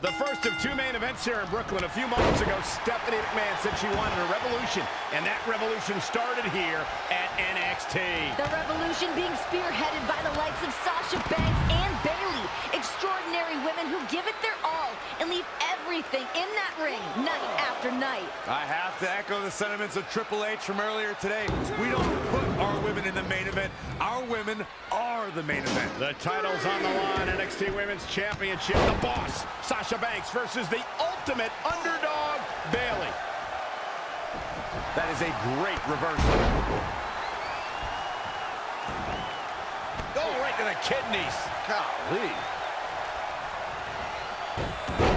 The first of two main events here in Brooklyn. A few moments ago, Stephanie McMahon said she wanted a revolution, and that revolution started here at NXT. The revolution being spearheaded by the likes of Sasha Banks and Bayley. Extraordinary women who give it their all and leave everything in that ring night after night. I have to echo the sentiments of Triple H from earlier today. We don't put our women in the main event. Our women are the main event. The title's on the line. NXT Women's Championship. The boss, Sasha Banks, versus the ultimate underdog, Bayley. That is a great reversal. Oh, right to the kidneys. Golly.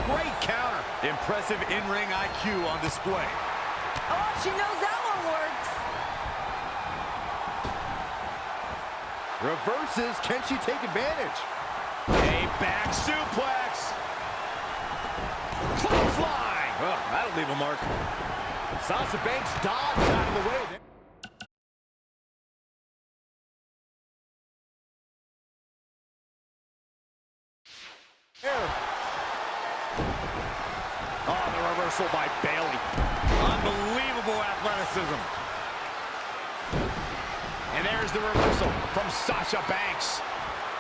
Great counter. Impressive in-ring IQ on display. Oh, she knows that one works. Reverses. Can she take advantage? A back suplex. Clothesline. Oh, that'll leave a mark. Sasha Banks dodged out of the way. Oh, the reversal by Bayley. Unbelievable athleticism. And there's the reversal from Sasha Banks.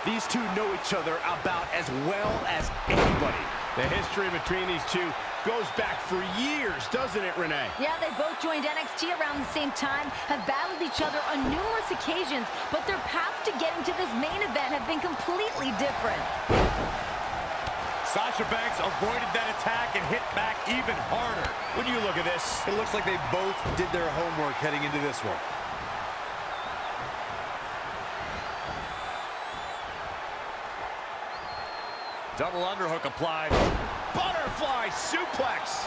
These two know each other about as well as anybody. The history between these two goes back for years, doesn't it, Renee? Yeah, they both joined NXT around the same time, have battled each other on numerous occasions, but their paths to getting to this main event have been completely different. Sasha Banks avoided that attack and hit back even harder. When you look at this, It looks like they both did their homework heading into this one. Double underhook applied. butterfly suplex.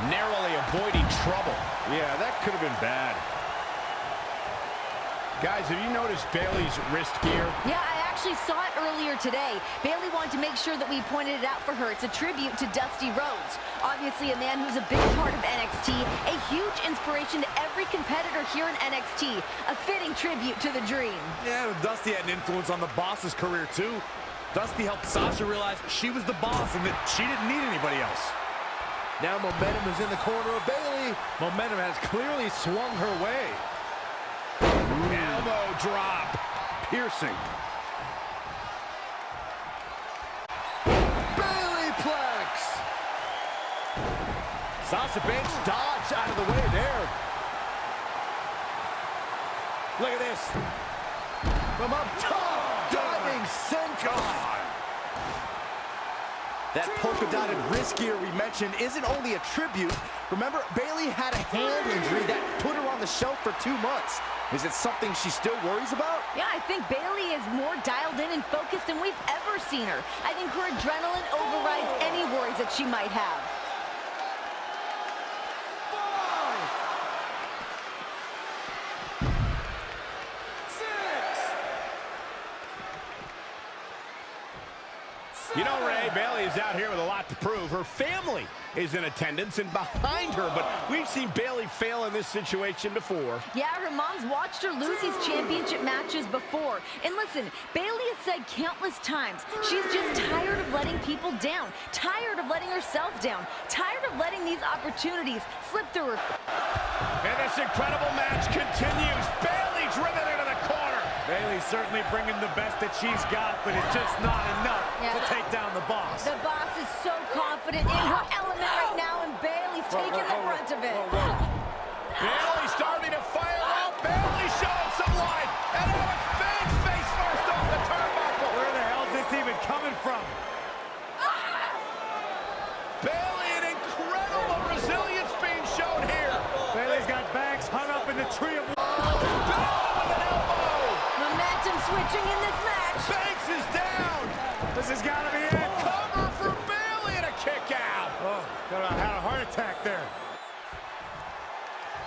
Narrowly avoiding trouble. Yeah, that could have been bad. Guys, have you noticed Bayley's wrist gear? Yeah, I actually saw it earlier today. Bayley wanted to make sure that we pointed it out for her. It's a tribute to Dusty Rhodes. Obviously a man who's a big part of NXT, a huge inspiration to every competitor here in NXT. A fitting tribute to the Dream. Yeah, Dusty had an influence on the boss's career too. Dusty helped Sasha realize she was the boss and that she didn't need anybody else. Now momentum is in the corner of Bayley. Momentum has clearly swung her way. Elbow drop. Piercing. Bayleyplex. Sasha Banks dodged out of the way there. Look at this. From up top, diving senton. That polka-dotted wrist gear we mentioned isn't only a tribute. Remember, Bayley had a hand injury that put her on the shelf for 2 months. Is it something she still worries about? Yeah, I think Bayley is more dialed in and focused than we've ever seen her. I think her adrenaline overrides any worries that she might have. You know, Ray, Bayley is out here with a lot to prove. Her family is in attendance and behind her, but we've seen Bayley fail in this situation before. Yeah, her mom's watched her lose these championship matches before. And listen, Bayley has said countless times, she's just tired of letting people down, tired of letting herself down, tired of letting these opportunities slip through her. And this incredible match continues. Bayley driven into the corner. Bayley's certainly bringing the best that she's got, but it's just not enough to take down the boss. The boss is so confident in her element right now, and Bayley's taking the brunt of it. Bayley starting to fire up. Bayley showing some life. And now it's Banks face first off the turnbuckle. Where the hell is this even coming from? Bayley, an incredible resilience being shown here. Bayley's got Banks hung up in the tree of Bayley with an elbow. Momentum switching in this match. Banks is down. This has got to be it. Cover for Bayley and a kick out. Oh, had a heart attack there.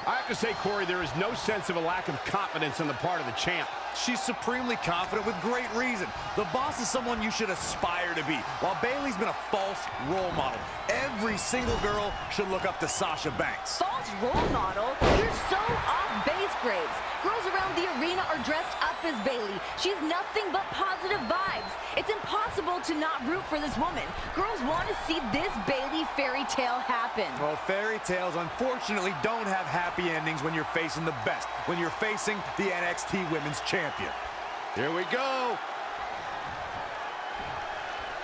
I have to say, Corey, there is no sense of a lack of confidence on the part of the champ. She's supremely confident with great reason. The boss is someone you should aspire to be, while Bayley's been a false role model. Every single girl should look up to Sasha Banks. False role model? You're so off base, Graves. Girls around of the arena are dressed up as Bayley. She's nothing but positive vibes. It's impossible to not root for this woman. Girls want to see this Bayley fairy tale happen. Well, fairy tales unfortunately don't have happy endings when you're facing the best, when you're facing the NXT Women's Champion. Here we go.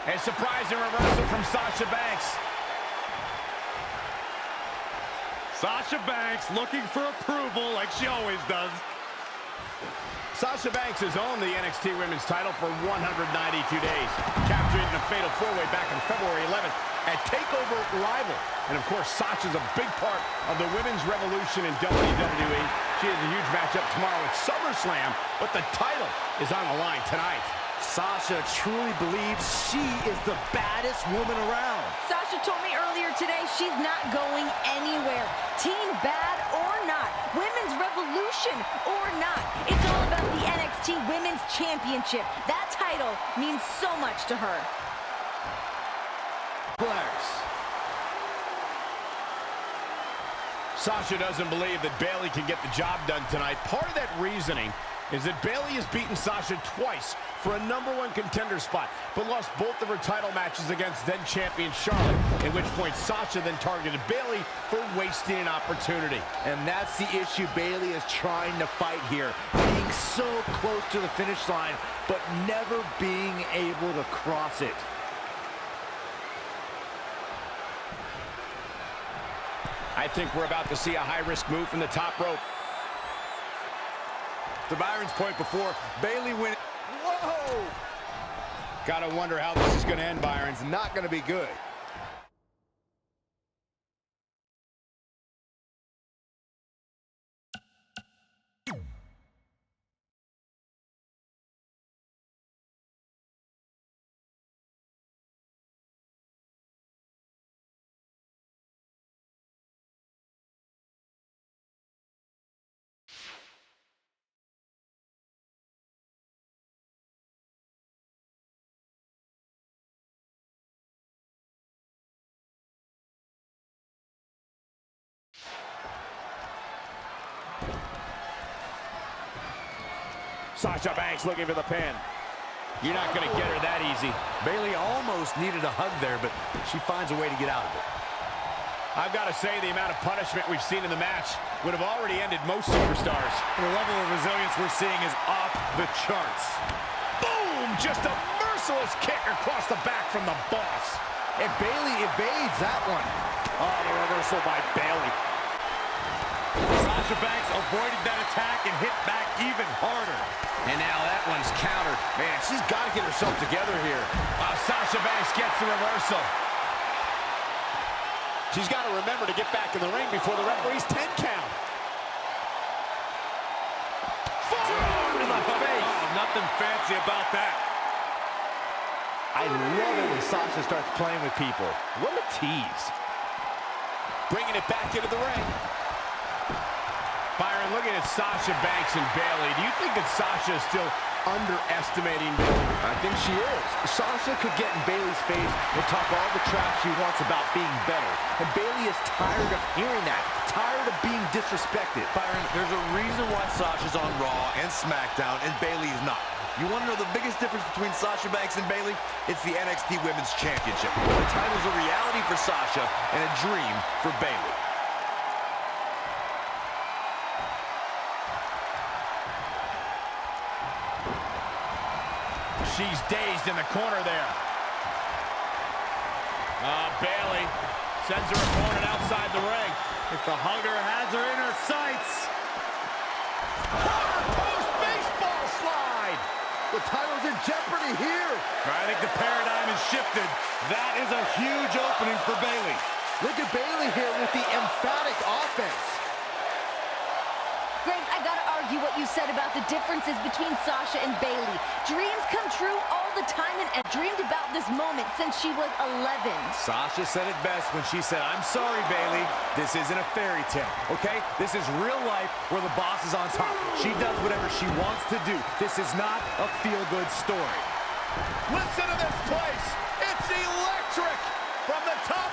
A surprising reversal from Sasha Banks. Sasha Banks looking for approval like she always does. Sasha Banks has owned the NXT Women's title for 192 days, capturing it in a fatal four-way back on February 11th at TakeOver Rival. And of course, Sasha's a big part of the women's revolution in WWE. She has a huge matchup tomorrow at SummerSlam, but the title is on the line tonight. Sasha truly believes she is the baddest woman around. Sasha told me earlier today she's not going anywhere. Team bad or not, women's revolution or not, it's all about the NXT Women's Championship. That title means so much to her. Sasha doesn't believe that Bayley can get the job done tonight. Part of that reasoning is that Bayley has beaten Sasha twice for a #1 contender spot, but lost both of her title matches against then-champion Charlotte, at which point Sasha then targeted Bayley for wasting an opportunity. And that's the issue Bayley is trying to fight here. Being so close to the finish line, but never being able to cross it. I think we're about to see a high-risk move from the top rope. To Byron's point before, Bayley win. Whoa! Gotta wonder how this is gonna end, Byron. It's not gonna be good. Sasha Banks looking for the pin. You're not going to get her that easy. Bayley almost needed a hug there, but she finds a way to get out of it. I've got to say, the amount of punishment we've seen in the match would have already ended most superstars. The level of resilience we're seeing is off the charts. Boom! Just a merciless kick across the back from the boss. And Bayley evades that one. Oh, the reversal by Bayley. Sasha Banks avoided that attack and hit back even harder. And now that one's countered. Man, she's got to get herself together here. Sasha Banks gets the reversal. She's got to remember to get back in the ring before the referee's 10 count. Boom to the face. Oh, nothing fancy about that. I love it when Sasha starts playing with people. What a tease. Bringing it back into the ring. Byron, looking at Sasha Banks and Bayley, do you think that Sasha is still underestimating Bayley? I think she is. Sasha could get in Bayley's face and talk all the trash she wants about being better. And Bayley is tired of hearing that, tired of being disrespected. Byron, there's a reason why Sasha's on Raw and SmackDown and Bayley's not. You want to know the biggest difference between Sasha Banks and Bayley? It's the NXT Women's Championship. The title's a reality for Sasha and a dream for Bayley. She's dazed in the corner there. Bayley sends her opponent outside the ring. If the hugger has her in her sights. Corner post baseball slide. The title's in jeopardy here. I think the paradigm has shifted. That is a huge opening for Bayley. Look at Bayley here with the emphatic offense. Greg, I gotta argue what you said about the differences between Sasha and Bayley. Dreams come true all the time, and I've dreamed about this moment since she was 11. Sasha said it best when she said, "I'm sorry, Bayley. This isn't a fairy tale, okay? This is real life where the boss is on top. She does whatever she wants to do. This is not a feel-good story." Listen to this place. It's electric. From the top,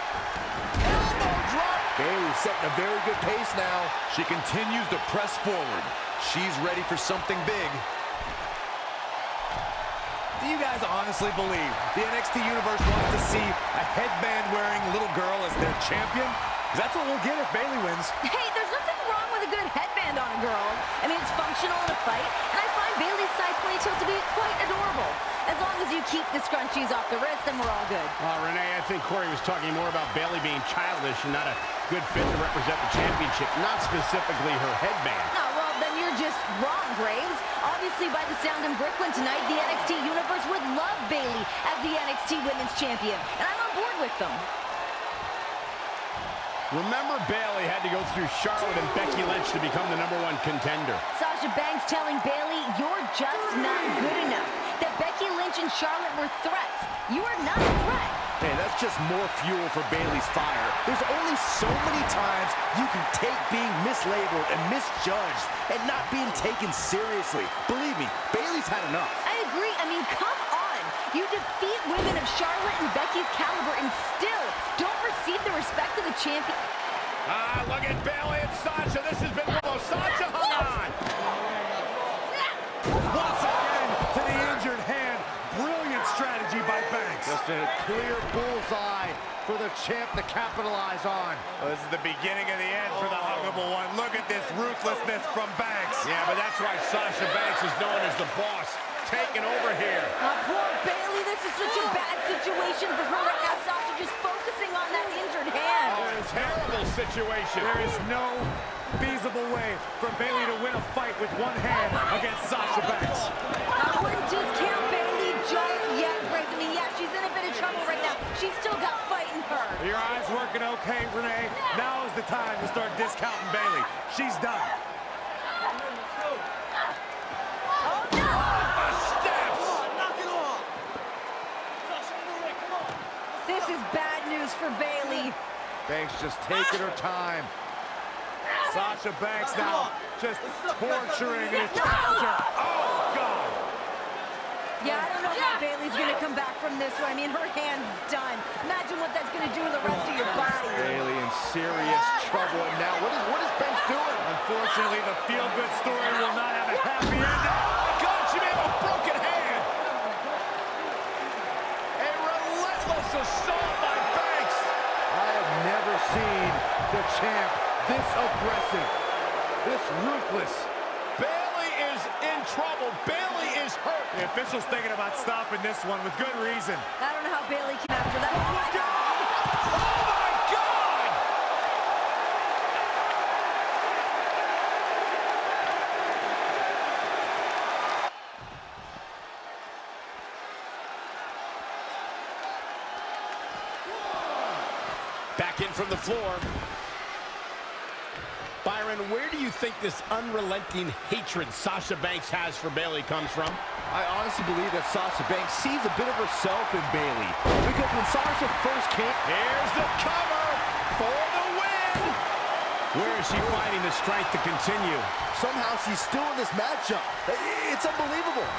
elbow drop. Bayley setting a very good pace now. She continues to press forward. She's ready for something big. Do you guys honestly believe the NXT Universe wants to see a headband-wearing little girl as their champion? Because that's what we'll get if Bayley wins. Hey, there's nothing wrong with a good headband on a girl. I mean, it's functional in a fight, and I find Bayley's side ponytail to be quite adorable. As long as you keep the scrunchies off the wrist, then we're all good. Renee, I think Corey was talking more about Bayley being childish and not a good fit to represent the championship, not specifically her headband. No, well, then you're just wrong, Graves. Obviously, by the sound in Brooklyn tonight, the NXT Universe would love Bayley as the NXT Women's Champion, and I'm on board with them. Remember, Bayley had to go through Charlotte and Becky Lynch to become the #1 contender. Sasha Banks telling Bayley, you're just not good enough. That Becky Lynch and Charlotte were threats. You are not a threat. Hey, that's just more fuel for Bayley's fire. There's only so many times you can take being mislabeled and misjudged and not being taken seriously. Believe me, Bayley's had enough. I agree. I mean, come on. You defeat women of Charlotte and Becky's caliber and still don't receive the respect of the champion. Look at Bayley and Sasha. This has been close. Sasha hung on. Once again to the injured hand. Brilliant strategy by Banks. Just a clear bullseye for the champ to capitalize on. Well, this is the beginning of the end for the huggable one. Look at this ruthlessness from Banks. Yeah, but that's why Sasha Banks is known as the boss. Taking over here. Poor Bayley. This is such a bad situation for her right now. Sasha just focusing on that injured hand. Oh, terrible situation. There is no feasible way for Bayley to win a fight with one hand against Sasha Banks. I wouldn't discount Bayley just yet, Graves. I mean, yeah, she's in a bit of trouble right now. She's still got fight in her. Your eyes working okay, Renee? Now is the time to start discounting Bayley. She's done. Oh, no! This is bad news for Bayley. Banks just taking her time. Sasha Banks now just torturing her challenger. Oh, God. Yeah, I don't know how Bayley's going to come back from this one. I mean, her hand's done. Imagine what that's going to do to the rest of your body. Bayley in serious trouble. And now, what is Banks doing? Unfortunately, the feel-good story will not have a happy ending. Oh, God, she may have a broken hand. A relentless assault by Banks. I have never seen the champ this aggressive, this ruthless. Bayley is in trouble. Bayley is hurt. The official's thinking about stopping this one with good reason. I don't know how Bayley came after that. Oh, my God! Oh, my God! Back in from the floor. Byron, where do you think this unrelenting hatred Sasha Banks has for Bayley comes from? I honestly believe that Sasha Banks sees a bit of herself in Bayley. Because when Sasha first came... Here's the cover for the win! Where is she finding the strength to continue? Somehow she's still in this matchup. It's unbelievable.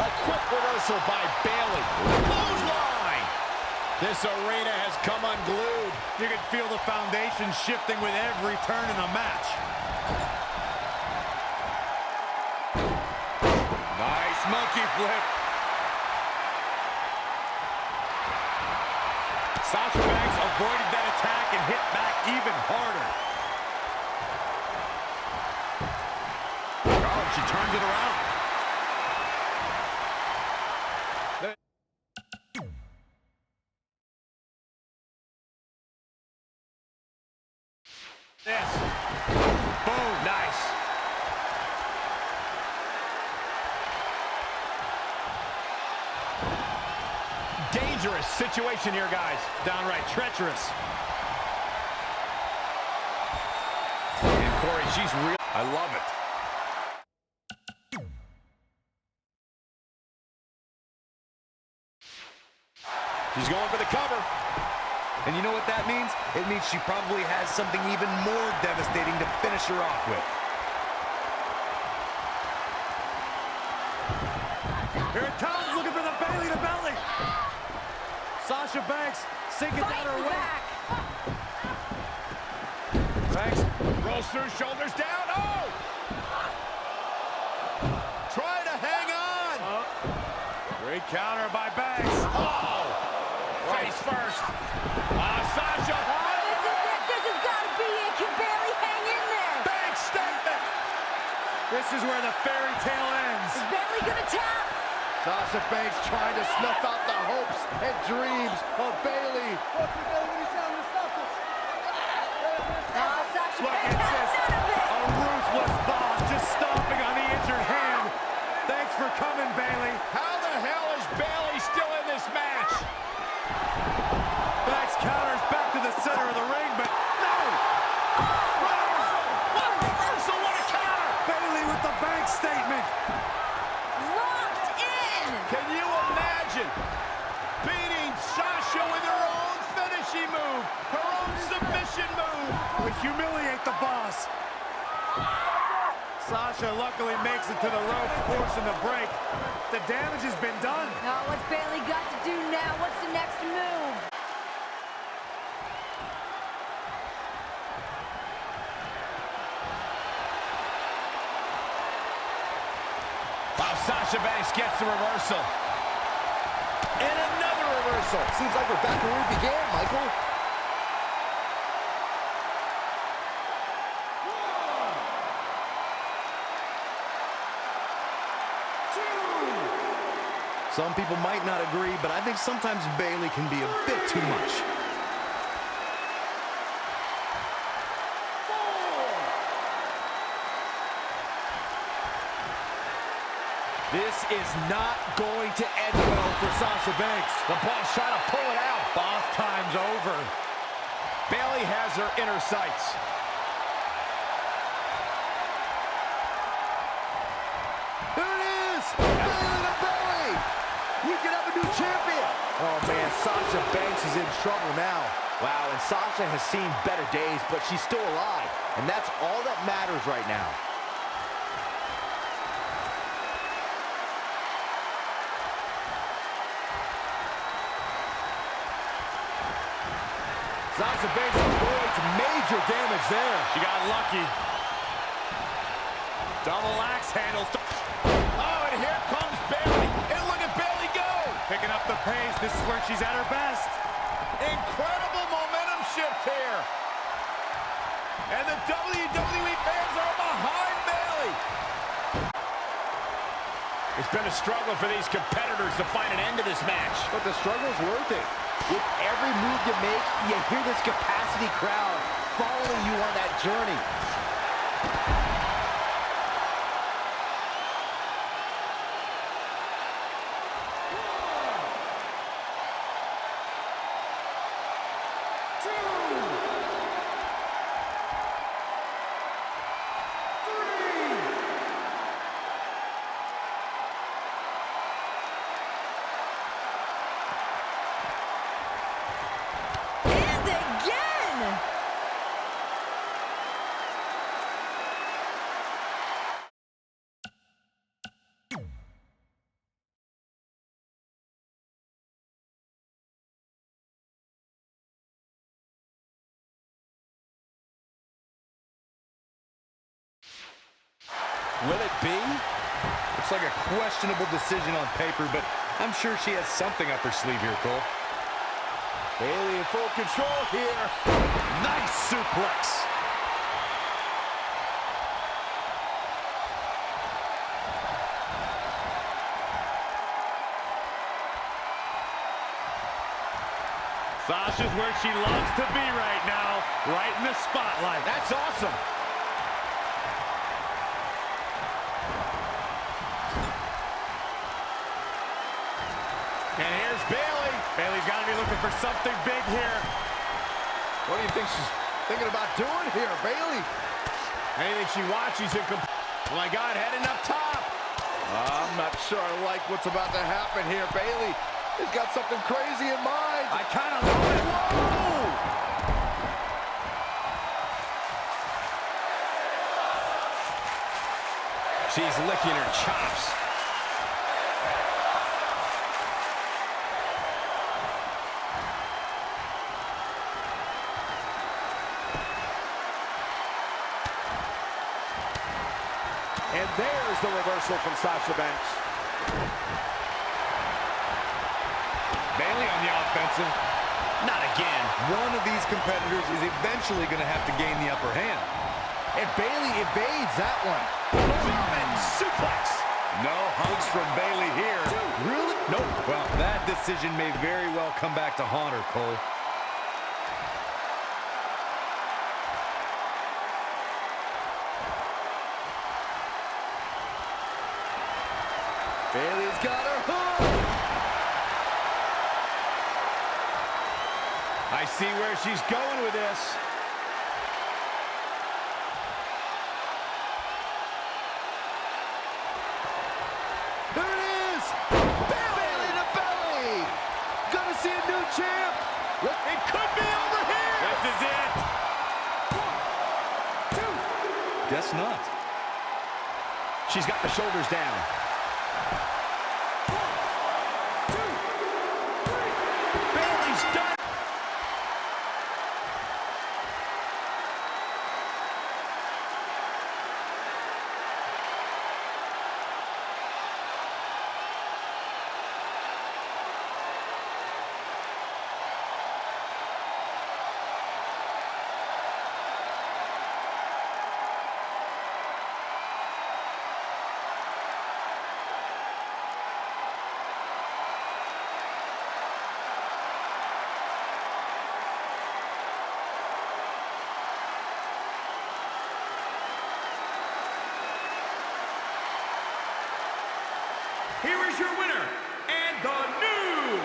A quick reversal by Bayley. Clothesline! This arena has come unglued. You can feel the foundation shifting with every turn in the match. Nice monkey flip. Sasha Banks avoided that attack and hit back even harder. Oh, she turns it around. This. Boom. Nice. Dangerous situation here, guys. Downright treacherous. And Corey, she's real. I love it. She's going for the cover. And you know what that means? It means she probably has something even more devastating to finish her off with. Here it comes, looking for the Bayley to belly. Sasha Banks sinking down her Fighting weight. back. Banks rolls through, shoulders down. Oh! Trying to hang on. Great counter by Banks. Oh! Face first. Sasha. Oh, this is it. This has got to be it. Can Bayley hang in there? Banks statement. This is where the fairy tale ends. Is Bayley going to tap? Sasha Banks trying to snuff out the hopes and dreams of Bayley. Oh, Sasha Look Banks at got this. none of it. A ruthless boss just stomping on the injured hand. Thanks for coming, Bayley. How the hell is Bayley still in this match? Banks counters back to the center of the ring, but no! What a reversal, what a counter! Bayley with the Banks statement. Locked in. Can you imagine beating Sasha with her own finishing move, her own submission move? We humiliate the boss. Sasha luckily makes it to the rope, forcing the break. The damage has been done. Now, what's Bayley got to do now? What's the next move? Wow, Sasha Banks gets the reversal. And another reversal. Seems like we're back where we began, Michael. Some people might not agree, but I think sometimes Bayley can be a bit too much. This is not going to end well for Sasha Banks. The boss trying to pull it out. Boss time's over. Bayley has her inner sights. There it is! Bayley to Bayley! We can have a new champion! Oh man, Sasha Banks is in trouble now. Wow, and Sasha has seen better days, but she's still alive. And that's all that matters right now. Sasha Banks avoids major damage there. She got lucky. Double axe handles. Oh, and here comes Bayley. And look at Bayley go. Picking up the pace. This is where she's at her best. Incredible momentum shift here. And the WWE fans are behind Bayley. It's been a struggle for these competitors to find an end to this match. But the struggle's worth it. With every move you make, you hear this capacity crowd following you on that journey. And again. Will it be? Looks like a questionable decision on paper, but I'm sure she has something up her sleeve here, Cole. Bayley in full control here. Nice suplex. Sasha's where she loves to be right now, right in the spotlight. That's awesome. And here's Bayley. Bayley's got to be looking for something big here. What do you think she's thinking about doing here, Bayley? Anything she wants, she's in Oh my God, heading up top. I'm not sure I like what's about to happen here. Bayley has got something crazy in mind. I kind of love it. Whoa! She's licking her chops. And there's the reversal from Sasha Banks. Bayley on the offensive. Not again. One of these competitors is eventually going to have to gain the upper hand. And Bayley evades that one. German suplex. No hugs from Bayley here. Really? Nope. Well, that decision may very well come back to haunt her, Cole. Bayley's got her hook. I see where she's going with this. There it is! Bayley to belly! Gonna see a new champ! It could be over here! This is it! 1, 2. Guess not. She's got the shoulders down. 1, 2, 3. Bayley's done. Here is your winner, and the new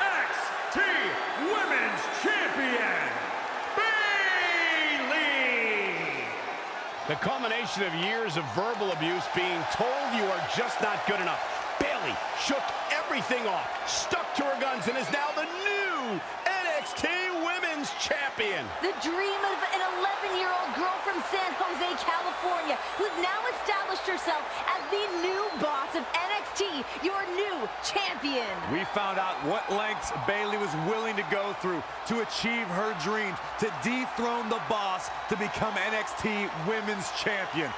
NXT Women's Champion, Bayley! The culmination of years of verbal abuse, being told you are just not good enough. Bayley shook everything off, stuck to her guns, and is now the new NXT Women's Champion. The dream of an 11-year-old girl from San Jose, California, who's now established herself as the new boss of NXT, your new champion. We found out what lengths Bayley was willing to go through to achieve her dreams, to dethrone the boss, to become NXT Women's Champion.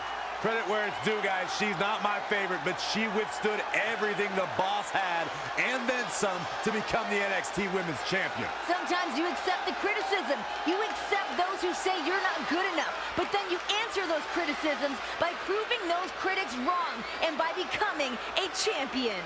Credit where it's due, guys. She's not my favorite, but she withstood everything the boss had, and then some, to become the NXT Women's Champion. Sometimes you accept the criticism. You accept those who say you're not good enough, but then you answer those criticisms by proving those critics wrong and by becoming a champion.